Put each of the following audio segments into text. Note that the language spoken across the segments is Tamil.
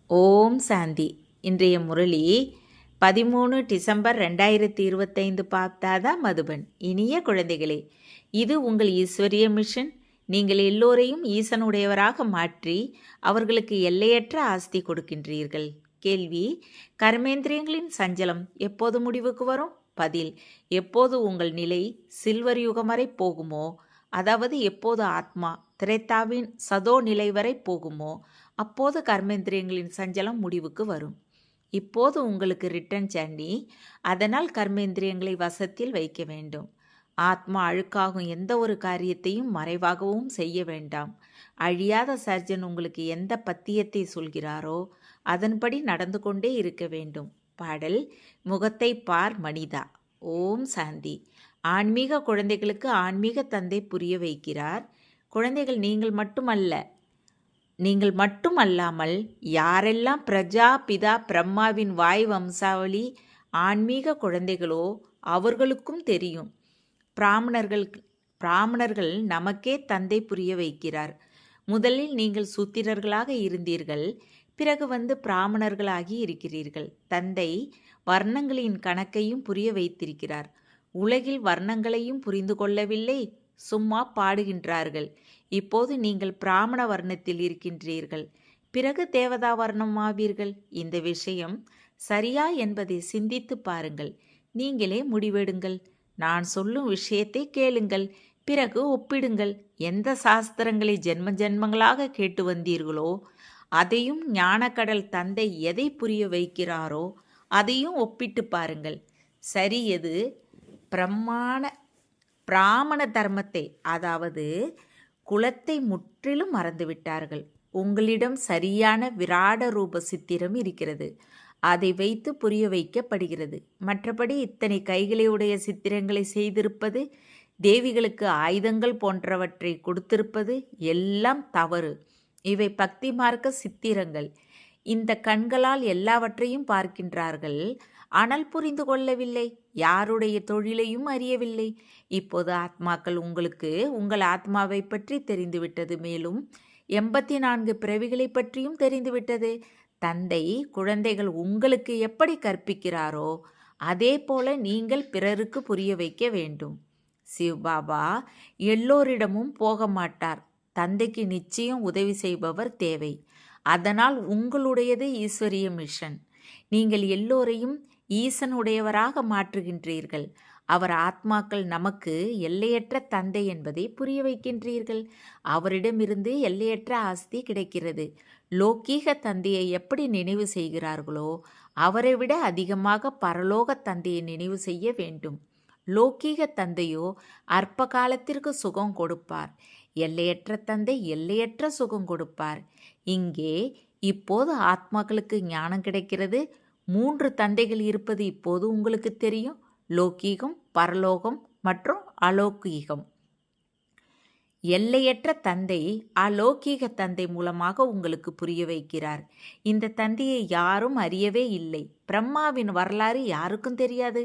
ஓம் சாந்தி. இன்றைய முரளி 13 டிசம்பர் 2025. பார்த்தாதா மதுபன். இனிய குழந்தைகளே, இது உங்கள் ஈஸ்வரிய மிஷன். நீங்கள் எல்லோரையும் ஈசனுடையவராக மாற்றி அவர்களுக்கு எல்லையற்ற ஆஸ்தி கொடுக்கின்றீர்கள். கேள்வி: கர்மேந்திரியங்களின் சஞ்சலம் எப்போது முடிவுக்கு வரும்? பதில்: எப்போது உங்கள் நிலை சில்வர் யுகம் வரை போகுமோ, அதாவது எப்போது ஆத்மா திரேத்தாவின் சதோ நிலை வரை போகுமோ, அப்போது கர்மேந்திரியங்களின் சஞ்சலம் முடிவுக்கு வரும். இப்போது உங்களுக்கு ரிட்டர்ன் ஜர்னி. அதனால் கர்மேந்திரியங்களை வசத்தில் வைக்க வேண்டும். ஆத்மா அழுக்காகும் எந்த ஒரு காரியத்தையும் மறைவாகவும் செய்ய வேண்டாம். அழியாத சர்ஜன் உங்களுக்கு எந்த பத்தியத்தை சொல்கிறாரோ அதன்படி நடந்து கொண்டே இருக்க வேண்டும். பாடல்: முகத்தை பார் மனிதா. ஓம் சாந்தி. ஆன்மீக குழந்தைகளுக்கு ஆன்மீக தந்தை புரிய வைக்கிறார். குழந்தைகள், நீங்கள் மட்டுமல்லாமல் யாரெல்லாம் பிரஜா பிதா பிரம்மாவின் வாய் வம்சாவளி ஆன்மீக குழந்தைகளோ அவர்களுக்கும் தெரியும். பிராமணர்கள் நமக்கே தந்தை புரிய வைக்கிறார். முதலில் நீங்கள் சூத்திரர்களாக இருந்தீர்கள், பிறகு பிராமணர்களாகி இருக்கிறீர்கள். தந்தை வர்ணங்களின் கணக்கையும் புரிய வைத்திருக்கிறார். உலகில் வர்ணங்களையும் புரிந்து கொள்ளவில்லை, சும்மா பாடுகின்றார்கள். இப்போது நீங்கள் பிராமண வர்ணத்தில் இருக்கின்றீர்கள், பிறகு தேவதா வர்ணம் ஆவீர்கள். இந்த விஷயம் சரியா என்பதை சிந்தித்து பாருங்கள். நீங்களே முடிவெடுங்கள். நான் சொல்லும் விஷயத்தை கேளுங்கள், பிறகு ஒப்பிடுங்கள். எந்த சாஸ்திரங்களை ஜென்ம ஜென்மங்களாக கேட்டு வந்தீர்களோ அதையும் ஞானக்கடல் தந்தை எதை புரிய வைக்கிறாரோ அதையும் ஒப்பிட்டு பாருங்கள். சரி எது? பிராமண தர்மத்தை, அதாவது குலத்தை முற்றிலும் மறந்துவிட்டார்கள். உங்களிடம் சரியான விராட ரூப சித்திரம் இருக்கிறது, அதை வைத்து புரிய வைக்கப்படுகிறது. மற்றபடி இத்தனை கைகளை உடைய சித்திரங்களை செய்திருப்பது, தேவிகளுக்கு ஆயுதங்கள் போன்றவற்றை கொடுத்திருப்பது எல்லாம் தவறு. இவை பக்தி மார்க்க சித்திரங்கள். இந்த கண்களால் எல்லாவற்றையும் பார்க்கின்றார்கள், ஆனால் புரிந்து கொள்ளவில்லை. யாருடைய தொழிலையும் அறியவில்லை. இப்போது ஆத்மாக்கள் உங்களுக்கு உங்கள் ஆத்மாவை பற்றி தெரிந்துவிட்டது. மேலும் 84 பிறவிகளை பற்றியும் தெரிந்துவிட்டது. தந்தை குழந்தைகள் உங்களுக்கு எப்படி கற்பிக்கிறாரோ அதே போல நீங்கள் பிறருக்கு புரிய வைக்க வேண்டும். சிவபாபா எல்லோரிடமும் போக மாட்டார். தந்தைக்கு நிச்சயம் உதவி செய்பவர் தேவை. அதனால் உங்களுடையது ஈஸ்வரிய மிஷன். நீங்கள் எல்லோரையும் ஈசனுடையவராக மாற்றுகின்றீர்கள். அவர் ஆத்மாக்கள் நமக்கு எல்லையற்ற தந்தை என்பதை புரிய வைக்கின்றீர்கள். அவரிடமிருந்து எல்லையற்ற ஆஸ்தி கிடைக்கிறது. லௌகீக தந்தையை எப்படி நினைவு செய்கிறார்களோ அவரை விட அதிகமாக பரலோக தந்தையை நினைவு செய்ய வேண்டும். லௌகீக தந்தையோ அற்ப காலத்திற்கு சுகம் கொடுப்பார். எல்லையற்ற தந்தை எல்லையற்ற சுகம் கொடுப்பார். இங்கே இப்போது ஆத்மாக்களுக்கு ஞானம் கிடைக்கிறது. 3 தந்தைகள் இருப்பது இப்போது உங்களுக்கு தெரியும்: லௌகீகம், பரலோகம் மற்றும் அலௌகீகம். எல்லையற்ற தந்தை அலௌகீக தந்தை மூலமாக உங்களுக்கு புரிய வைக்கிறார். இந்த தந்தையை யாரும் அறியவே இல்லை. பிரம்மாவின் வரலாறு யாருக்கும் தெரியாது.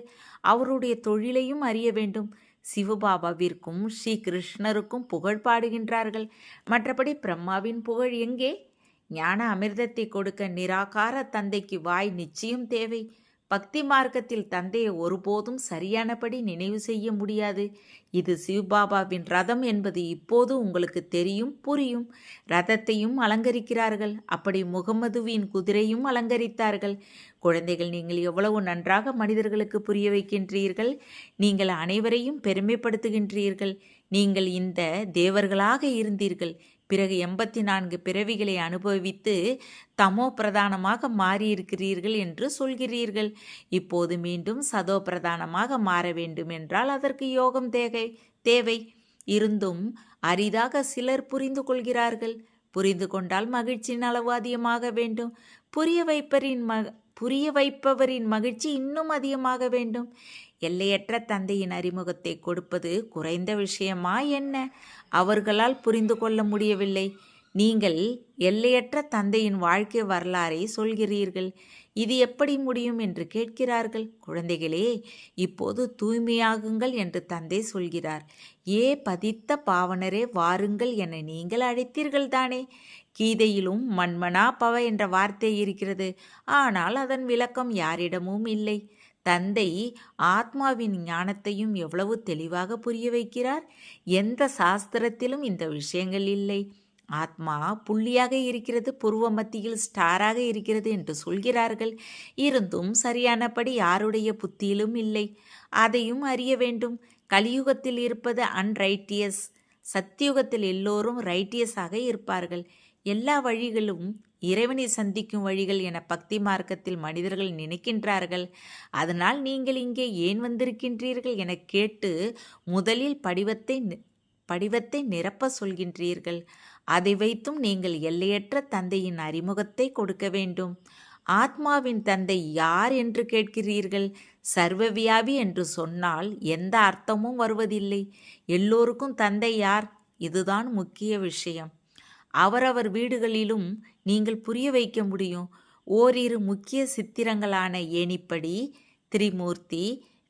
அவருடைய தொழிலையும் அறிய வேண்டும். சிவபாபாவிற்கும் ஸ்ரீ கிருஷ்ணருக்கும் புகழ் பாடுகின்றார்கள். மற்றபடி பிரம்மாவின் புகழ் எங்கே? ஞான அமிர்தத்தை கொடுக்க நிராகார தந்தைக்கு வாய் நிச்சயம் தேவை. பக்தி மார்க்கத்தில் தந்தையை ஒருபோதும் சரியானபடி நினைவு செய்ய முடியாது. இது சிவபாபாவின் ரதம் என்பது இப்போது உங்களுக்கு தெரியும், புரியும். ரதத்தையும் அலங்கரிக்கிறார்கள். அப்படி முகமதுவின் குதிரையும் அலங்கரித்தார்கள். குழந்தைகள், நீங்கள் எவ்வளவு நன்றாக மனிதர்களுக்கு புரிய வைக்கின்றீர்கள். நீங்கள் அனைவரையும் பெருமைப்படுத்துகின்றீர்கள். நீங்கள் இந்த தேவர்களாக இருந்தீர்கள், பிறகு 84 பிறவிகளை அனுபவித்து தமோ பிரதானமாக மாறியிருக்கிறீர்கள் என்று சொல்கிறீர்கள். இப்போது மீண்டும் சதோ பிரதானமாக மாற வேண்டும் என்றால் அதற்கு யோகம் தேவை. இருந்தும் அரிதாக சிலர் புரிந்து கொள்கிறார்கள். புரிந்து கொண்டால் மகிழ்ச்சியின் அளவு அதிகமாக வேண்டும். புரிய வைப்பவரின் மகிழ்ச்சி இன்னும் அதிகமாக வேண்டும். எல்லையற்ற தந்தையின் அறிமுகத்தை கொடுப்பது குறைந்த விஷயமா என்ன? அவர்களால் புரிந்து கொள்ள முடியவில்லை. நீங்கள் எல்லையற்ற தந்தையின் வாழ்க்கை வரலாறை சொல்கிறீர்கள். இது எப்படி முடியும் என்று கேட்கிறார்கள். குழந்தைகளே, இப்போது தூய்மையாகுங்கள் என்று தந்தை சொல்கிறார். ஏ பதித்த பாவனரே வாருங்கள் என நீங்கள் அழைத்தீர்கள் தானே. கீதையிலும் மன்மனா பவ என்ற வார்த்தை இருக்கிறது. ஆனால் அதன் விளக்கம் யாரிடமும் இல்லை. தந்தை ஆத்மாவின் ஞானத்தையும் எவ்வளவு தெளிவாக புரிய வைக்கிறார். எந்த சாஸ்திரத்திலும் இந்த விஷயங்கள் இல்லை. ஆத்மா புள்ளியாக இருக்கிறது, புருவ மத்தியில் ஸ்டாராக இருக்கிறது என்று சொல்கிறார்கள். இருந்தும் சரியானபடி யாருடைய புத்தியிலும் இல்லை. அதையும் அறிய வேண்டும். கலியுகத்தில் இருப்பது அன்ரைட்டியஸ். சத்தியுகத்தில் எல்லோரும் ரைட்டியஸாக இருப்பார்கள். எல்லா வழிகளும் இறைவனை சந்திக்கும் வழிகள் என பக்தி மார்க்கத்தில் மனிதர்கள் நினைக்கின்றார்கள். அதனால் நீங்கள் இங்கே ஏன் வந்திருக்கின்றீர்கள் என கேட்டு முதலில் படிவத்தை நிரப்ப சொல்கின்றீர்கள். அதை வைத்தும் நீங்கள் எல்லையற்ற தந்தையின் அறிமுகத்தை கொடுக்க வேண்டும். ஆத்மாவின் தந்தை யார் என்று கேட்கிறீர்கள். சர்வவியாபி என்று சொன்னால் எந்த அர்த்தமும் வருவதில்லை. எல்லோருக்கும் தந்தை யார்? இதுதான் முக்கிய விஷயம். அவரவர் வீடுகளிலும் நீங்கள் புரிய வைக்க முடியும். ஓரிரு முக்கிய சித்திரங்களான ஏணிப்படி, திரிமூர்த்தி,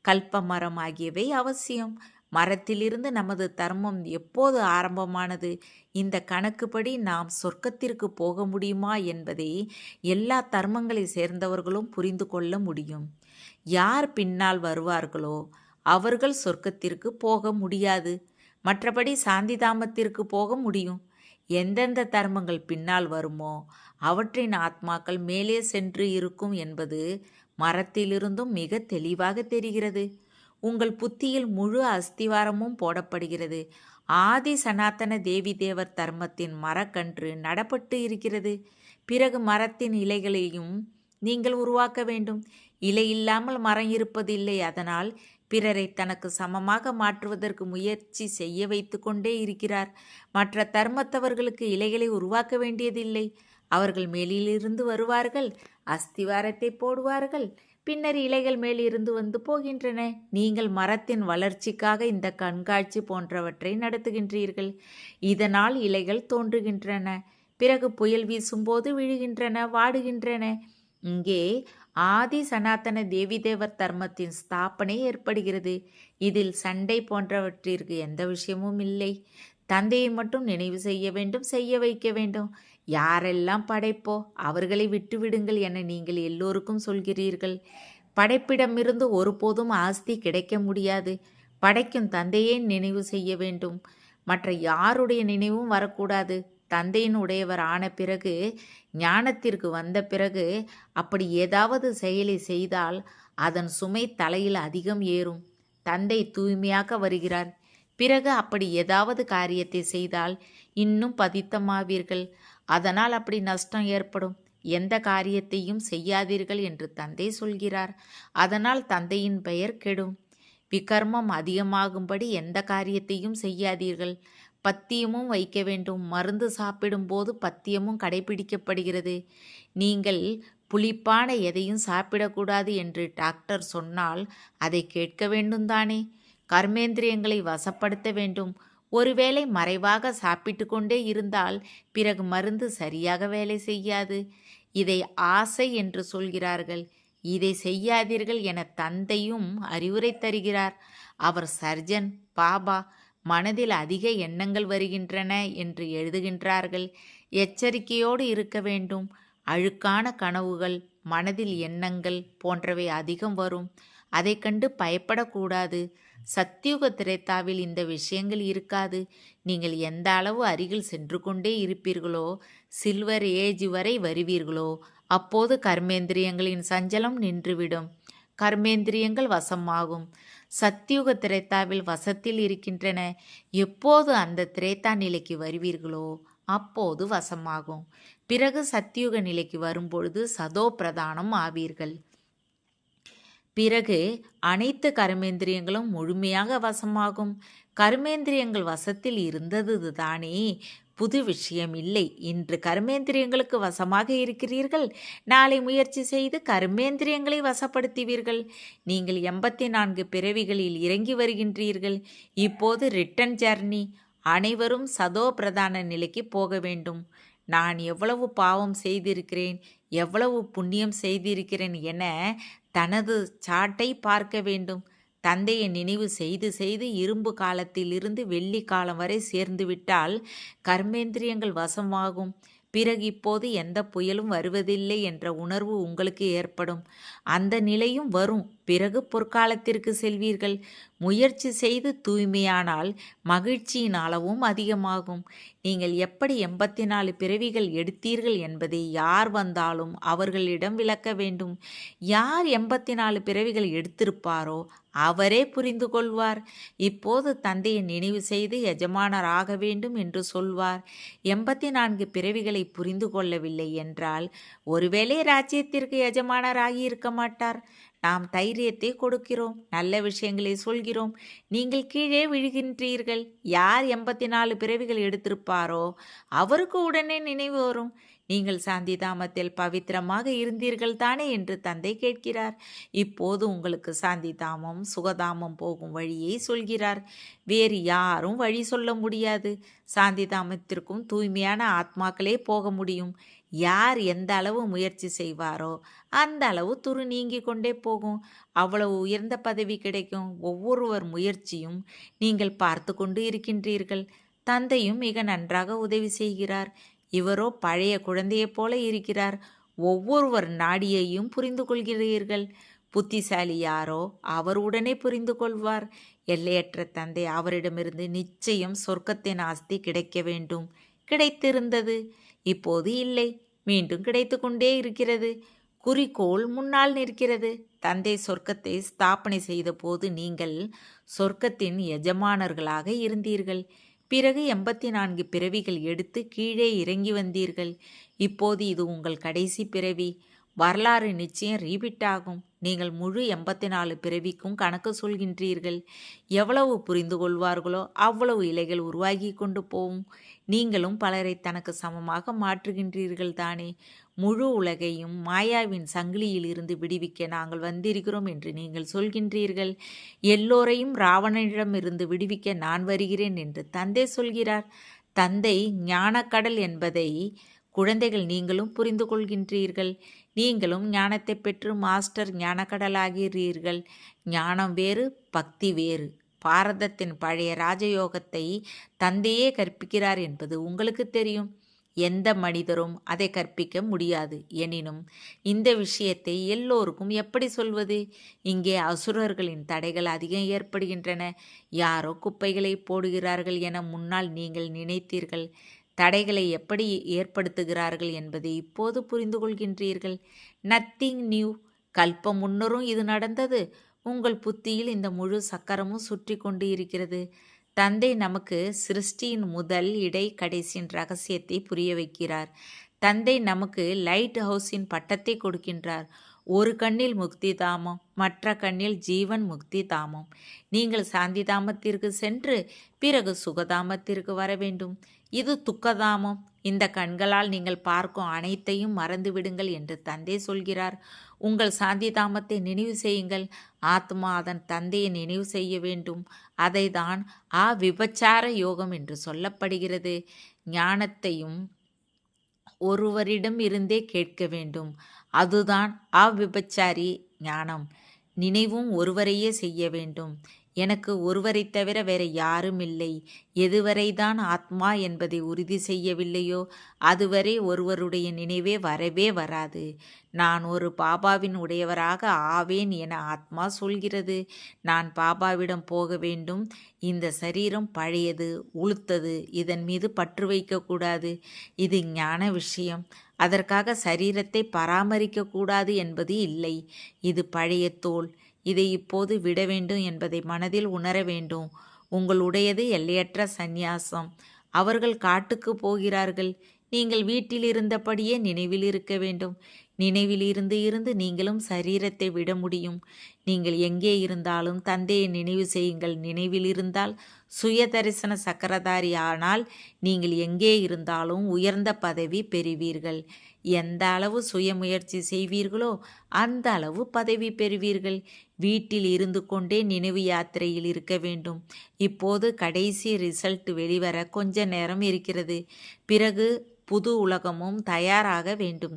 கல்பமரம் ஆகியவை அவசியம். மரத்திலிருந்து நமது தர்மம் எப்போது ஆரம்பமானது? இந்த கணக்குப்படி நாம் சொர்க்கத்திற்கு போக முடியுமா என்பதை எல்லா தர்மங்களை சேர்ந்தவர்களும் புரிந்து கொள்ள முடியும். யார் பின்னால் வருவார்களோ அவர்கள் சொர்க்கத்திற்கு போக முடியாது. மற்றபடி சாந்திதாமத்திற்கு போக முடியும். எந்தெந்த தர்மங்கள் பின்னால் வருமோ அவற்றின் ஆத்மாக்கள் மேலே சென்று இருக்கும் என்பது மரத்திலிருந்தும் மிக தெளிவாக தெரிகிறது. உங்கள் புத்தியில் முழு அஸ்திவாரமும் போடப்படுகிறது. ஆதி சனாதன தேவி தேவர் தர்மத்தின் மரக்கன்று நடப்பட்டு இருக்கிறது. பிறகு மரத்தின் இலைகளையும் நீங்கள் உருவாக்க வேண்டும். இலை இல்லாமல் மரம் இருப்பதில்லை. அதனால் பிறரை தனக்கு சமமாக மாற்றுவதற்கு முயற்சி செய்ய வைத்து கொண்டே இருக்கிறார். மற்ற தர்மத்தவர்களுக்கு இலைகளை உருவாக்க வேண்டியதில்லை. அவர்கள் மேலிலிருந்து வருவார்கள், அஸ்திவாரத்தை போடுவார்கள், பின்னர் இலைகள் மேலிருந்து வந்து போகின்றன. நீங்கள் மரத்தின் வளர்ச்சிக்காக இந்த கண்காட்சி போன்றவற்றை நடத்துகின்றீர்கள். இதனால் இலைகள் தோன்றுகின்றன. பிறகு புயல் வீசும்போது விழுகின்றன, வாடுகின்றன. இங்கே ஆதி சனாதன தேவி தேவர் தர்மத்தின் ஸ்தாபனை ஏற்படுகிறது. இதில் சண்டை போன்றவற்றிற்கு எந்த விஷயமும் இல்லை. தந்தையை மட்டும் நினைவு செய்ய வேண்டும், செய்ய வைக்க வேண்டும். யாரெல்லாம் படைப்போ அவர்களை விட்டுவிடுங்கள் என நீங்கள் எல்லோருக்கும் சொல்கிறீர்கள். படைப்பிடமிருந்து ஒருபோதும் ஆஸ்தி கிடைக்க முடியாது. படைக்கும் தந்தையே நினைவு செய்ய வேண்டும். மற்ற யாருடைய நினைவும் வரக்கூடாது. தந்தையின் உடையவர் ஆன பிறகு, ஞானத்திற்கு வந்த பிறகு அப்படி ஏதாவது செயலை செய்தால் அதன் சுமை தலையில் அதிகம் ஏறும். தந்தை தூய்மையாக வருகிறார். பிறகு அப்படி ஏதாவது காரியத்தை செய்தால் இன்னும் பதித்தமாவீர்கள். அதனால் அப்படி நஷ்டம் ஏற்படும். எந்த காரியத்தையும் செய்யாதீர்கள் என்று தந்தை சொல்கிறார். அதனால் தந்தையின் பெயர் கெடும். விகர்மம் அதிகமாகும்படி எந்த காரியத்தையும் செய்யாதீர்கள். பத்தியமும் வைக்க வேண்டும். மருந்து சாப்பிடும்போது பத்தியமும் கடைபிடிக்கப்படுகிறது. நீங்கள் புளிப்பான எதையும் சாப்பிடக்கூடாது என்று டாக்டர் சொன்னால் அதை கேட்க வேண்டும் தானே. கர்மேந்திரியங்களை வசப்படுத்த வேண்டும். ஒருவேளை மறைவாக சாப்பிட்டு கொண்டே இருந்தால் பிறகு மருந்து சரியாக வேலை செய்யாது. இதை ஆசை என்று சொல்கிறார்கள். இதை செய்யாதீர்கள் என தந்தையும் அறிவுரை தருகிறார். அவர் சர்ஜன். பாபா மனதில் அதிக எண்ணங்கள் வருகின்றன என்று எழுதுகின்றார்கள். எச்சரிக்கையோடு இருக்க வேண்டும். அழுக்கான கனவுகள், மனதில் எண்ணங்கள் போன்றவை அதிகம் வரும். அதை கண்டு பயப்படக்கூடாது. சத்தியுக திரேதாவில் இந்த விஷயங்கள் இருக்காது. நீங்கள் எந்த அளவு அருகில் சென்று கொண்டே இருப்பீர்களோ, சில்வர் ஏஜ் வரை வருவீர்களோ, அப்போது கர்மேந்திரியங்களின் சஞ்சலம் நின்றுவிடும். கர்மேந்திரியங்கள் வசமாகும். சத்தியுக திரேதாவில் வசத்தில் இருக்கின்றன. எப்போது அந்த திரேதா நிலைக்கு வருவீர்களோ அப்போது வசமாகும். பிறகு சத்தியுக நிலைக்கு வரும்பொழுது சதோ பிரதானம் ஆவீர்கள். பிறகு அனைத்து கர்மேந்திரியங்களும் முழுமையாக வசமாகும். கர்மேந்திரியங்கள் வசத்தில் இருந்தது தானே, புது விஷயம் இல்லை. இன்று கர்மேந்திரியங்களுக்கு வசமாக இருக்கிறீர்கள். நாளை முயற்சி செய்து கர்மேந்திரியங்களை வசப்படுத்துவீர்கள். நீங்கள் 84 பிறவிகளில் இறங்கி வருகின்றீர்கள். இப்போது ரிட்டன் ஜர்னி. அனைவரும் சதோ பிரதான நிலைக்கு போக வேண்டும். நான் எவ்வளவு பாவம் செய்திருக்கிறேன், எவ்வளவு புண்ணியம் செய்திருக்கிறேன் என தனது சாட்டை பார்க்க வேண்டும். தந்தையை நினைவு செய்து செய்து இரும்பு காலத்திலிருந்து வெள்ளி காலம் வரை சேர்ந்துவிட்டால் கர்மேந்திரியங்கள் வசமாகும். பிறகு இப்போது எந்த புயலும் வருவதில்லை என்ற உணர்வு உங்களுக்கு ஏற்படும். அந்த நிலையும் வரும். பிறகு பொற்காலத்திற்கு செல்வீர்கள். முயற்சி செய்து தூய்மையானால் மகிழ்ச்சியின் அளவும் அதிகமாகும். நீங்கள் எப்படி 84 பிறவிகள் எடுத்தீர்கள் என்பதை யார் வந்தாலும் அவர்களிடம் விளக்க வேண்டும். யார் 84 பிறவிகள் எடுத்திருப்பாரோ அவரே புரிந்து கொள்வார். இப்போது தந்தையை நினைவு செய்து எஜமானர் ஆக வேண்டும் என்று சொல்வார். 84 பிறவிகளை புரிந்து கொள்ளவில்லை என்றால் ஒருவேளை ராஜ்யத்திற்கு எஜமானர் ஆகியிருக்க மாட்டார். நாம் தைரியத்தை கொடுக்கிறோம், நல்ல விஷயங்களை சொல்கிறோம். நீங்கள் கீழே விழுகின்றீர்கள். யார் 84 பிறவிகள் எடுத்திருப்பாரோ அவருக்கு உடனே நினைவு வரும். நீங்கள் சாந்திதாமத்தில் பவித்திரமாக இருந்தீர்கள் தானே என்று தந்தை கேட்கிறார். இப்போது உங்களுக்கு சாந்திதாமம் சுகதாமம் போகும் வழியை சொல்கிறார். வேறு யாரும் வழி சொல்ல முடியாது. சாந்திதாமத்திற்கும் தூய்மையான ஆத்மாக்களே போக முடியும். யார் எந்த அளவு முயற்சி செய்வாரோ அந்த அளவு துரு நீங்கி கொண்டே போகும். அவ்வளவு உயர்ந்த பதவி கிடைக்கும். ஒவ்வொருவர் முயற்சியும் நீங்கள் பார்த்து கொண்டு இருக்கின்றீர்கள். தந்தையும் மிக நன்றாக உதவி செய்கிறார். இவரோ பழைய குழந்தையைப் போல இருக்கிறார். ஒவ்வொருவர் நாடியையும் புரிந்து கொள்கிறீர்கள். புத்திசாலி யாரோ அவர் உடனே புரிந்து கொள்வார். எல்லையற்ற தந்தை அவரிடமிருந்து நிச்சயம் சொர்க்கத்தின் ஆஸ்தி கிடைக்க வேண்டும். கிடைத்திருந்தது, இப்போது இல்லை, மீண்டும் கிடைத்து கொண்டே இருக்கிறது. குறிக்கோள் முன்னால் நிற்கிறது. தந்தை சொர்க்கத்தை ஸ்தாபனை செய்த போது நீங்கள் சொர்க்கத்தின் எஜமானர்களாக இருந்தீர்கள். பிறகு 84 பிறவிகள் எடுத்து கீழே இறங்கி வந்தீர்கள். இப்போது இது உங்கள் கடைசி பிறவி. வரலாறு நிச்சயம் ரீபிட் ஆகும். நீங்கள் முழு 84 பிறவிக்கும் கணக்கு சொல்கின்றீர்கள். எவ்வளவு புரிந்து கொள்வார்களோ அவ்வளவு இலைகள் உருவாகி கொண்டு போகும். நீங்களும் பலரை தனக்கு சமமாக மாற்றுகின்றீர்கள் தானே. முழு உலகையும் மாயாவின் சங்கிலியில் இருந்து விடுவிக்க நாங்கள் வந்திருக்கிறோம் என்று நீங்கள் சொல்கின்றீர்கள். எல்லோரையும் ராவணனிடமிருந்து விடுவிக்க நான் வருகிறேன் என்று தந்தை சொல்கிறார். தந்தை ஞானக்கடல் என்பதை குழந்தைகள் நீங்களும் புரிந்து கொள்கின்றீர்கள். நீங்களும் ஞானத்தை பெற்று மாஸ்டர் ஞானக்கடலாகிறீர்கள். ஞானம் வேறு, பக்தி வேறு. பாரதத்தின் பழைய ராஜயோகத்தை தந்தையே கற்பிக்கிறார் என்பது உங்களுக்கு தெரியும். எந்த மனிதரும் அதை கற்பிக்க முடியாது. எனினும் இந்த விஷயத்தை எல்லோருக்கும் எப்படி சொல்வது? இங்கே அசுரர்களின் தடைகள் அதிகம் ஏற்படுகின்றன. யாரோ குப்பைகளை போடுகிறார்கள் என முன்னால் நீங்கள் நினைத்தீர்கள். தடைகளை எப்படி ஏற்படுத்துகிறார்கள் என்பதை இப்போது புரிந்து கொள்கின்றீர்கள். Nothing new. கல்பம் முன்னரும் இது நடந்தது. உங்கள் புத்தியில் இந்த முழு சக்கரமும் சுற்றி கொண்டு இருக்கிறது. தந்தை நமக்கு சிருஷ்டியின் முதல் இடை கடைசியின் ரகசியத்தை புரிய வைக்கிறார். தந்தை நமக்கு லைட் ஹவுஸின் பட்டத்தை கொடுக்கின்றார். ஒரு கண்ணில் முக்தி தாமம், மற்ற கண்ணில் ஜீவன் முக்தி தாமம். நீங்கள் சாந்தி தாமத்திற்கு சென்று பிறகு சுகதாமத்திற்கு வர வேண்டும். இது துக்கதாமம். இந்த கண்களால் நீங்கள் பார்க்கும் அனைத்தையும் மறந்துவிடுங்கள் என்று தந்தை சொல்கிறார். உங்கள் சாந்தி தாமத்தை நினைவு செய்யுங்கள். ஆத்மா அதன் தந்தையை நினைவு செய்ய வேண்டும். அதை தான் விபச்சார யோகம் என்று சொல்லப்படுகிறது. ஞானத்தையும் ஒருவரிடம் இருந்தே கேட்க வேண்டும். அதுதான் விபச்சாரி ஞானம். நினைவும் ஒருவரையே செய்ய வேண்டும். எனக்கு ஒருவரை தவிர வேற யாரும் இல்லை. எதுவரைதான் ஆத்மா என்பதை உறுதி செய்யவில்லையோ அதுவரை ஒருவருடைய நினைவே வரவே வராது. நான் ஒரு பாபாவின் உடையவராக ஆவேன் என ஆத்மா சொல்கிறது. நான் பாபாவிடம் போக வேண்டும். இந்த சரீரம் பழையது, உளுத்தது. இதன் மீது பற்று வைக்கக்கூடாது. இது ஞான விஷயம். அதற்காக சரீரத்தை பராமரிக்கக்கூடாது என்பது இல்லை. இது பழைய தோல். இதை இப்போது விட வேண்டும் என்பதை மனதில் உணர வேண்டும். உங்களுடையது எல்லையற்ற சந்நியாசம். அவர்கள் காட்டுக்கு போகிறார்கள். நீங்கள் வீட்டில் இருந்தபடியே நினைவில் இருக்க வேண்டும். நினைவில் இருந்து இருந்து நீங்களும் சரீரத்தை விட முடியும். நீங்கள் எங்கே இருந்தாலும் தந்தையை நினைவு செய்யுங்கள். நினைவில் இருந்தால் சுய தரிசன சக்கரதாரி ஆனால் நீங்கள் எங்கே இருந்தாலும் உயர்ந்த பதவி பெறுவீர்கள். எந்த அளவு சுயமுயற்சி செய்வீர்களோ அந்த அளவு பதவி பெறுவீர்கள். வீட்டில் இருந்து கொண்டே நினைவு யாத்திரையில் இருக்க வேண்டும். இப்போது கடைசி ரிசல்ட் வெளிவர கொஞ்ச நேரம் இருக்கிறது. பிறகு புது உலகமும் தயாராக வேண்டும்.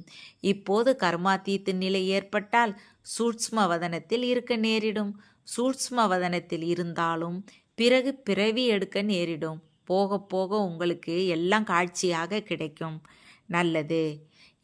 இப்போது கர்மாதீத் நிலை ஏற்பட்டால் சூட்ச்ம வதனத்தில் இருக்க நேரிடும். சூட்ச்ம வதனத்தில் இருந்தாலும் பிறகு பிறவி எடுக்க நேரிடும். போக போக உங்களுக்கு எல்லாம் காட்சியாக கிடைக்கும். நல்லது.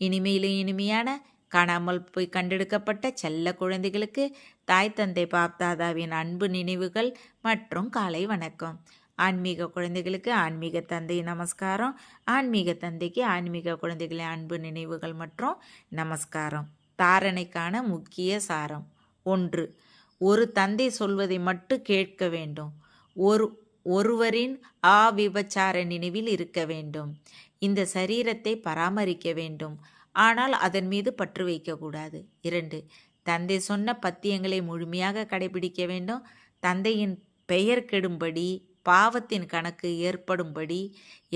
இனிமையிலும் இனிமையான காணாமல் போய் கண்டெடுக்கப்பட்ட செல்ல குழந்தைகளுக்கு தாய் தந்தை பாப்தாதாவின் அன்பு நினைவுகள் மற்றும் காலை வணக்கம். ஆன்மீக குழந்தைகளுக்கு ஆன்மீக தந்தை நமஸ்காரம். ஆன்மீக தந்தைக்கு ஆன்மீக குழந்தைகளின் அன்பு நினைவுகள் மற்றும் நமஸ்காரம். தாரணைக்கான முக்கிய சாரம். 1. ஒரு தந்தை சொல்வதை மட்டும் கேட்க வேண்டும். ஒருவரின் ஆவிபச்சார நினைவில் இருக்க வேண்டும். இந்த சரீரத்தை பராமரிக்க வேண்டும், ஆனால் அதன் மீது பற்று வைக்கக்கூடாது. 2. தந்தை சொன்ன பத்தியங்களை முழுமையாக கடைபிடிக்க வேண்டும். தந்தையின் பெயர் கெடும்படி பாவத்தின் கணக்கு ஏற்படும்படி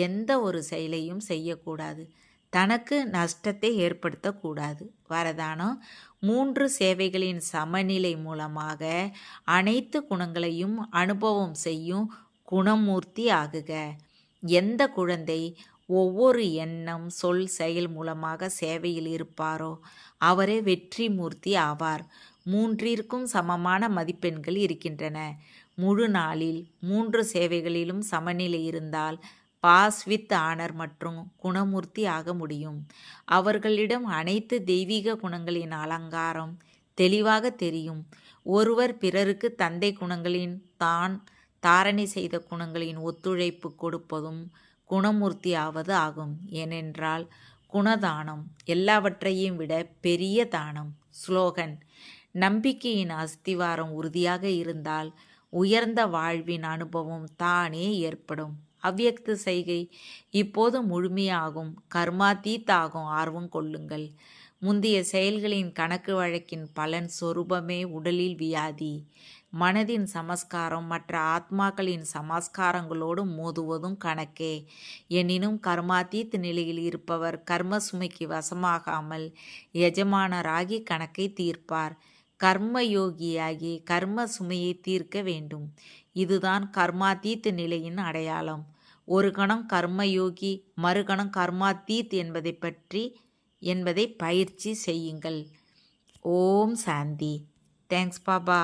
எந்த ஒரு செயலையும் செய்யக்கூடாது. தனக்கு நஷ்டத்தை ஏற்படுத்தக்கூடாது. வரதானம். 3 சேவைகளின் சமநிலை மூலமாக அனைத்து குணங்களையும் அனுபவம் செய்யும் குணமூர்த்தி ஆகுக. எந்த குழந்தை ஒவ்வொரு எண்ணம் சொல் செயல் மூலமாக சேவையில் இருப்பாரோ அவரே வெற்றி மூர்த்தி ஆவார். 3ற்கும் சமமான மதிப்பெண்கள் இருக்கின்றன. முழு நாளில் 3 சேவைகளிலும் சமநிலை இருந்தால் பாஸ் வித் ஆனர் மற்றும் குணமூர்த்தி ஆக முடியும். அவர்களிடம் அனைத்து தெய்வீக குணங்களின் அலங்காரம் தெளிவாக தெரியும். ஒருவர் பிறருக்கு தந்தை குணங்களின் தாரணை செய்த குணங்களின் ஒத்துழைப்பு கொடுப்பதும் குணமூர்த்தி ஆவது ஆகும். ஏனென்றால் குணதானம் எல்லாவற்றையும் விட பெரிய தானம். ஸ்லோகன். நம்பிக்கையின் அஸ்திவாரம் உறுதியாக இருந்தால் உயர்ந்த வாழ்வின் அனுபவம் தானே ஏற்படும். அவ்யக்த செய்கை. இப்போது முழுமையாகும் கர்மாதீத் ஆகும் ஆர்வம் கொள்ளுங்கள். முந்தைய செயல்களின் கணக்கு வழக்கின் பலன் சொரூபமே உடலில் வியாதி. மனதின் சமஸ்காரம் மற்ற ஆத்மாக்களின் சமஸ்காரங்களோடு மோதுவதும் கணக்கே. எனினும் கர்மாதீத் நிலையில் இருப்பவர் கர்ம சுமைக்கு வசமாகாமல் எஜமானராகி கணக்கை தீர்ப்பார். கர்மயோகியாகி கர்ம சுமையை தீர்க்க வேண்டும். இதுதான் கர்மாதீத் நிலையின் அடையாளம். ஒரு கணம் கர்மயோகி, மறுகணம் கர்மாதீத் என்பதை பயிற்சி செய்யுங்கள். ஓம் சாந்தி. தேங்க்ஸ் பாபா.